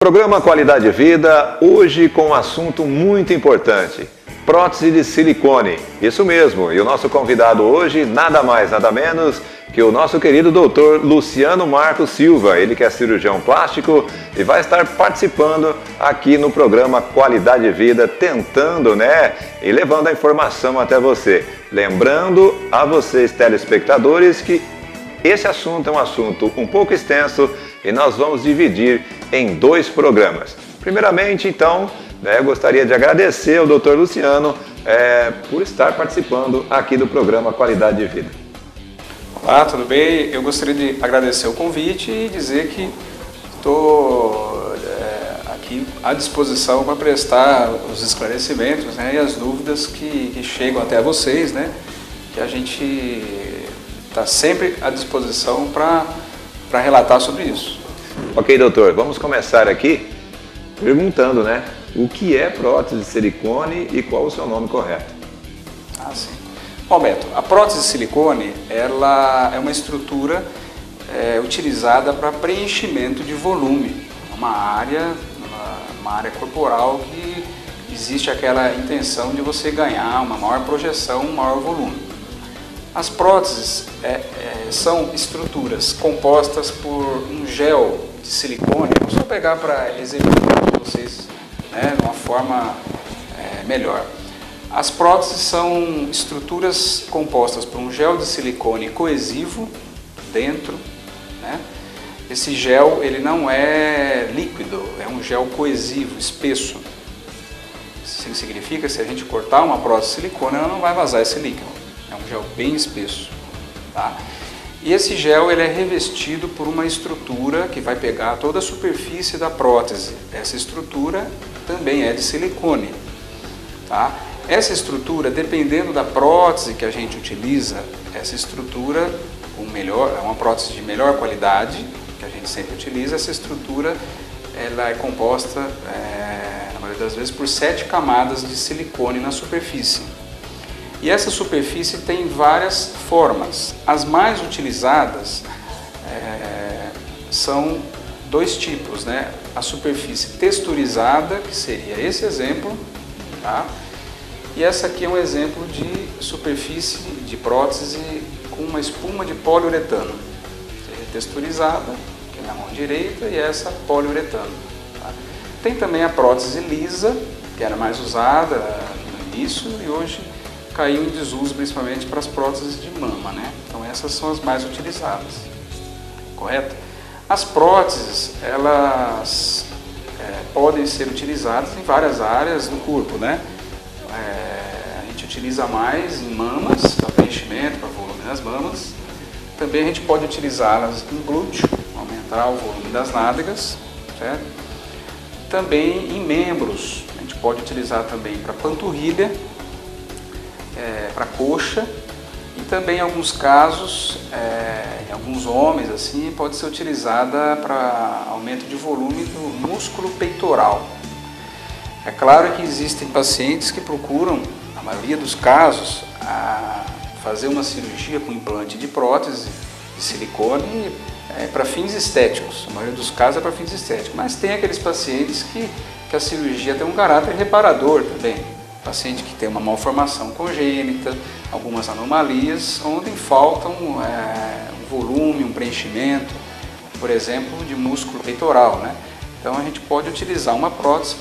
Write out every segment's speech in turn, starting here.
Programa Qualidade de Vida, hoje com um assunto muito importante, prótese de silicone, isso mesmo, e o nosso convidado hoje, nada mais, nada menos que o nosso querido doutor Luciano Marcos Silva, ele que é cirurgião plástico e vai estar participando aqui no programa Qualidade de Vida, tentando, e levando a informação até você. Lembrando a vocês, telespectadores, que esse assunto é um assunto um pouco extenso e nós vamos dividir em 2 programas. Primeiramente, então, eu gostaria de agradecer ao Dr. Luciano por estar participando aqui do programa Qualidade de Vida. Olá, tudo bem? Eu gostaria de agradecer o convite e dizer que estou aqui à disposição para prestar os esclarecimentos e as dúvidas que chegam até vocês, que a gente está sempre à disposição para relatar sobre isso. Ok, doutor, vamos começar aqui perguntando, o que é prótese de silicone e qual o seu nome correto? Sim. Bom, Beto, a prótese de silicone, ela é uma estrutura utilizada para preenchimento de volume, uma área corporal que existe aquela intenção de você ganhar uma maior projeção, um maior volume. As próteses são estruturas compostas por um gel de silicone. Vou só pegar para exemplificar para vocês de uma forma melhor. As próteses são estruturas compostas por um gel de silicone coesivo dentro. Esse gel ele não é líquido, é um gel coesivo, espesso. Isso significa que se a gente cortar uma prótese de silicone, ela não vai vazar esse líquido. É um gel bem espesso. E esse gel ele é revestido por uma estrutura que vai pegar toda a superfície da prótese. Essa estrutura também é de silicone. Essa estrutura, dependendo da prótese que a gente utiliza, essa estrutura, é uma prótese de melhor qualidade, que a gente sempre utiliza, essa estrutura ela é composta, na maioria das vezes, por 7 camadas de silicone na superfície. E essa superfície tem várias formas. As mais utilizadas são 2 tipos, A superfície texturizada, que seria esse exemplo, E essa aqui é um exemplo de superfície de prótese com uma espuma de poliuretano. Seja texturizada, que é na mão direita, e essa poliuretano. Tem também a prótese lisa, que era mais usada no início e hoje caiu em desuso principalmente para as próteses de mama, Então essas são as mais utilizadas, correto? As próteses, elas podem ser utilizadas em várias áreas do corpo, A gente utiliza mais em mamas, para preenchimento, para volume das mamas. Também a gente pode utilizá-las em glúteo, aumentar o volume das nádegas, certo? Também em membros, a gente pode utilizar também para panturrilha, para coxa, e também em alguns casos, em alguns homens assim, pode ser utilizada para aumento de volume do músculo peitoral. É claro que existem pacientes que procuram, na maioria dos casos, fazer uma cirurgia com implante de prótese de silicone para fins estéticos. A maioria dos casos é para fins estéticos, mas tem aqueles pacientes que a cirurgia tem um caráter reparador também. Paciente que tem uma malformação congênita, algumas anomalias, onde falta um volume, um preenchimento, por exemplo, de músculo peitoral, Então a gente pode utilizar uma prótese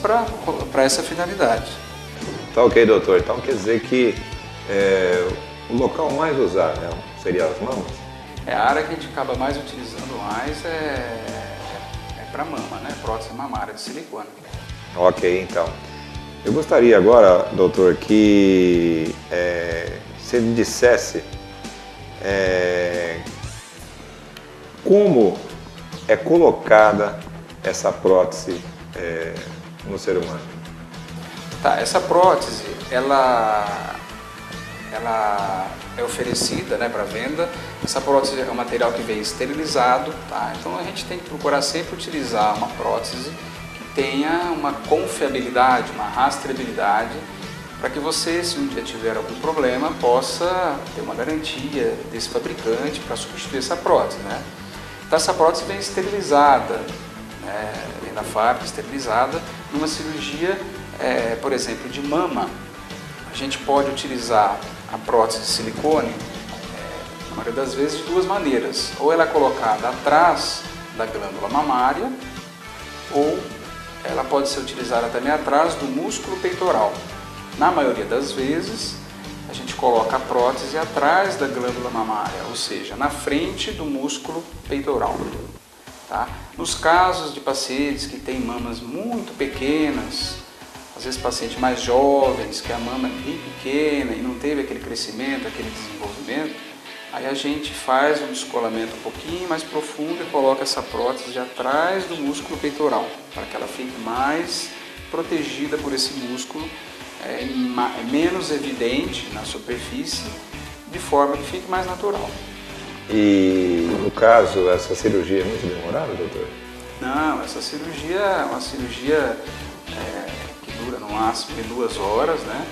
para essa finalidade. Tá ok, doutor. Então quer dizer que o local mais usado seria as mamas? A área que a gente acaba mais utilizando para mama, prótese mamária de silicone. Ok, então. Eu gostaria agora, doutor, que você me dissesse como é colocada essa prótese no ser humano. Essa prótese, ela é oferecida para venda. Essa prótese é um material que vem esterilizado, Então a gente tem que procurar sempre utilizar uma prótese tenha uma confiabilidade, uma rastreabilidade, para que você, se um dia tiver algum problema, possa ter uma garantia desse fabricante para substituir essa prótese, Então essa prótese vem esterilizada, vem da fábrica, esterilizada. Numa cirurgia, por exemplo, de mama, a gente pode utilizar a prótese de silicone, na maioria das vezes, de duas maneiras. Ou ela é colocada atrás da glândula mamária, ou ela pode ser utilizada também atrás do músculo peitoral. Na maioria das vezes, a gente coloca a prótese atrás da glândula mamária, ou seja, na frente do músculo peitoral. Tá? Nos casos de pacientes que têm mamas muito pequenas, às vezes pacientes mais jovens, que a mama é bem pequena e não teve aquele crescimento, aquele desenvolvimento, aí a gente faz um descolamento um pouquinho mais profundo e coloca essa prótese atrás do músculo peitoral, para que ela fique mais protegida por esse músculo, menos evidente na superfície, de forma que fique mais natural. E no caso, essa cirurgia é muito demorada, doutor? Não, essa cirurgia é uma cirurgia que dura no máximo de 2 horas, né?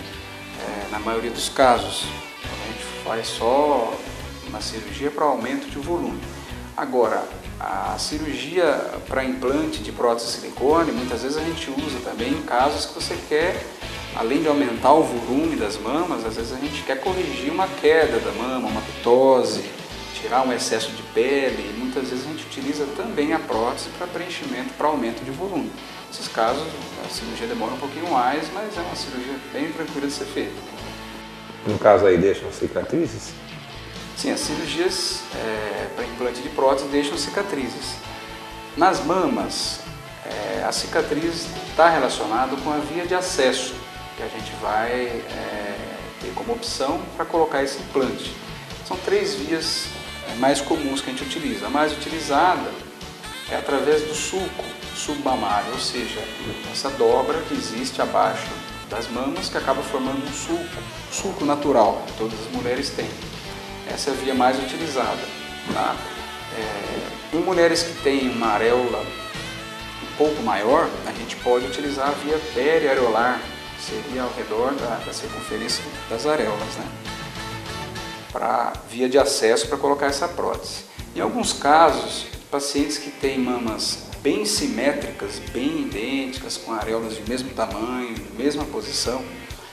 Na maioria dos casos, a gente faz só uma cirurgia para aumento de volume. Agora, a cirurgia para implante de prótese de silicone, muitas vezes a gente usa também em casos que você quer, além de aumentar o volume das mamas, às vezes a gente quer corrigir uma queda da mama, uma pitose, tirar um excesso de pele, e muitas vezes a gente utiliza também a prótese para preenchimento, para aumento de volume. Nesses casos, a cirurgia demora um pouquinho mais, mas é uma cirurgia bem tranquila de ser feita. No caso aí, deixam cicatrizes? Sim, as cirurgias para implante de prótese deixam cicatrizes. Nas mamas, a cicatriz está relacionada com a via de acesso, que a gente vai ter como opção para colocar esse implante. São 3 vias mais comuns que a gente utiliza. A mais utilizada é através do sulco submamário, ou seja, essa dobra que existe abaixo das mamas que acaba formando um sulco natural, que todas as mulheres têm. Essa é a via mais utilizada. Tá? Em mulheres que têm uma areola um pouco maior, a gente pode utilizar a via periareolar, que seria ao redor da circunferência das areolas, né? Para via de acesso para colocar essa prótese. Em alguns casos, pacientes que têm mamas bem simétricas, bem idênticas, com areolas de mesmo tamanho, mesma posição,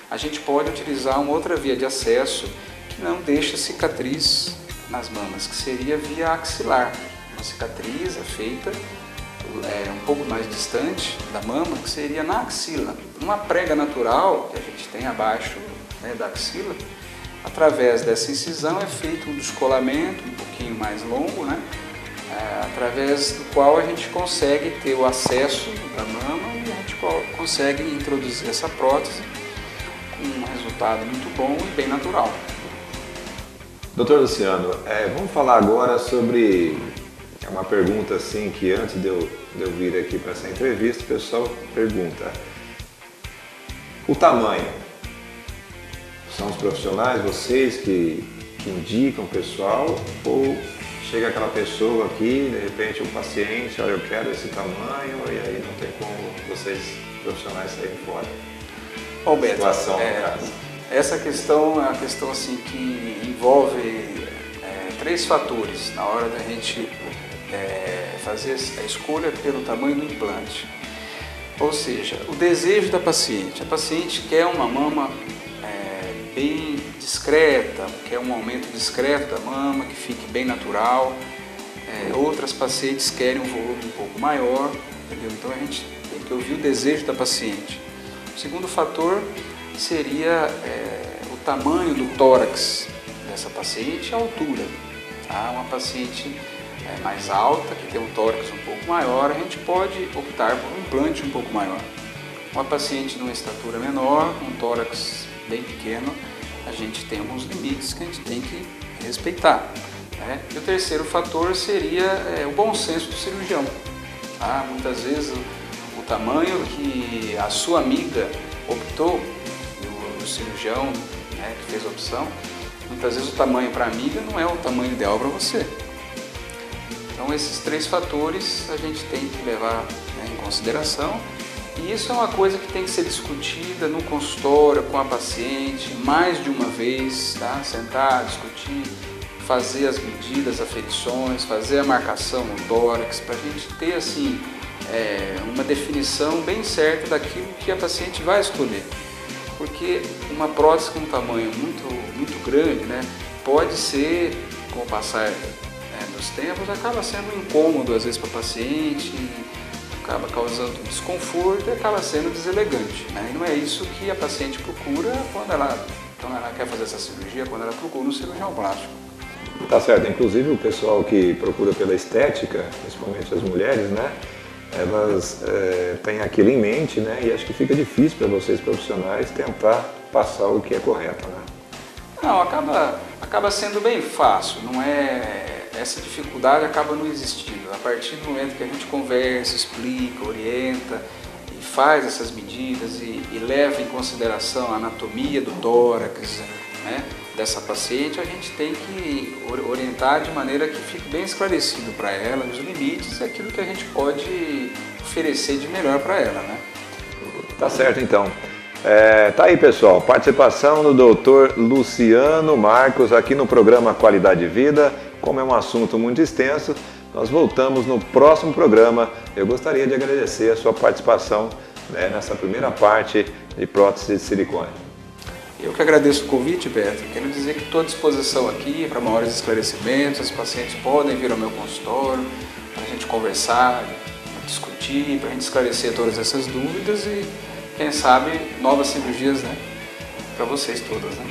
a gente pode utilizar uma outra via de acesso que não deixa cicatriz nas mamas, que seria via axilar. Uma cicatriz é feita um pouco mais distante da mama, que seria na axila. Uma prega natural que a gente tem abaixo, né, da axila, através dessa incisão é feito um descolamento um pouquinho mais longo, né, através do qual a gente consegue ter o acesso da mama e a gente consegue introduzir essa prótese com um resultado muito bom e bem natural. Doutor Luciano, vamos falar agora sobre uma pergunta assim que antes de eu vir aqui para essa entrevista, o pessoal pergunta: o tamanho? São os profissionais, vocês que indicam o pessoal, ou chega aquela pessoa aqui, de repente um paciente, olha, eu quero esse tamanho, e aí não tem como vocês profissionais saírem fora? Bom, Beto, Situação, no caso. Essa questão é uma questão assim, que envolve 3 fatores na hora da gente fazer a escolha pelo tamanho do implante. Ou seja, o desejo da paciente. A paciente quer uma mama bem discreta, quer um aumento discreto da mama, que fique bem natural. Outras pacientes querem um volume um pouco maior, entendeu? Então a gente tem que ouvir o desejo da paciente. O segundo fator seria o tamanho do tórax dessa paciente e a altura. Tá? Uma paciente mais alta, que tem um tórax um pouco maior, a gente pode optar por um implante um pouco maior. Uma paciente de uma estatura menor, com um tórax bem pequeno, a gente tem alguns limites que a gente tem que respeitar. Né? E o terceiro fator seria o bom senso do cirurgião. Tá? Muitas vezes o tamanho que a sua amiga optou, o cirurgião, né, que fez a opção, muitas vezes o tamanho para a amiga não é o tamanho ideal para você. Então esses 3 fatores a gente tem que levar, né, em consideração, e isso é uma coisa que tem que ser discutida no consultório com a paciente mais de uma vez, tá? Sentar, discutir, fazer as medidas, aferições, fazer a marcação no tórax, para a gente ter assim uma definição bem certa daquilo que a paciente vai escolher. Porque uma prótese com um tamanho muito grande, né, pode ser, com o passar dos tempos, acaba sendo incômodo às vezes para a paciente, acaba causando desconforto e acaba sendo deselegante, né? E não é isso que a paciente procura quando ela quer fazer essa cirurgia, quando ela procura um cirurgião plástico. Tá certo, inclusive o pessoal que procura pela estética, principalmente as mulheres, né? Elas têm aquilo em mente, né? E acho que fica difícil para vocês profissionais tentar passar o que é correto, né? Não, acaba sendo bem fácil, não é... Essa dificuldade acaba não existindo. A partir do momento que a gente conversa, explica, orienta e faz essas medidas e leva em consideração a anatomia do tórax, né, dessa paciente, a gente tem que orientar de maneira que fique bem esclarecido para ela os limites e aquilo que a gente pode oferecer de melhor para ela, né? Tá certo, então. Tá aí, pessoal, participação do Dr. Luciano Marcos aqui no programa Qualidade de Vida. Como é um assunto muito extenso, nós voltamos no próximo programa. Eu gostaria de agradecer a sua participação, né, nessa primeira parte de prótese de silicone. Eu que agradeço o convite, Beto. Quero dizer que estou à disposição aqui para maiores esclarecimentos. Os pacientes podem vir ao meu consultório para a gente conversar, discutir, para a gente esclarecer todas essas dúvidas e, quem sabe, novas cirurgias, né, para vocês todas, né?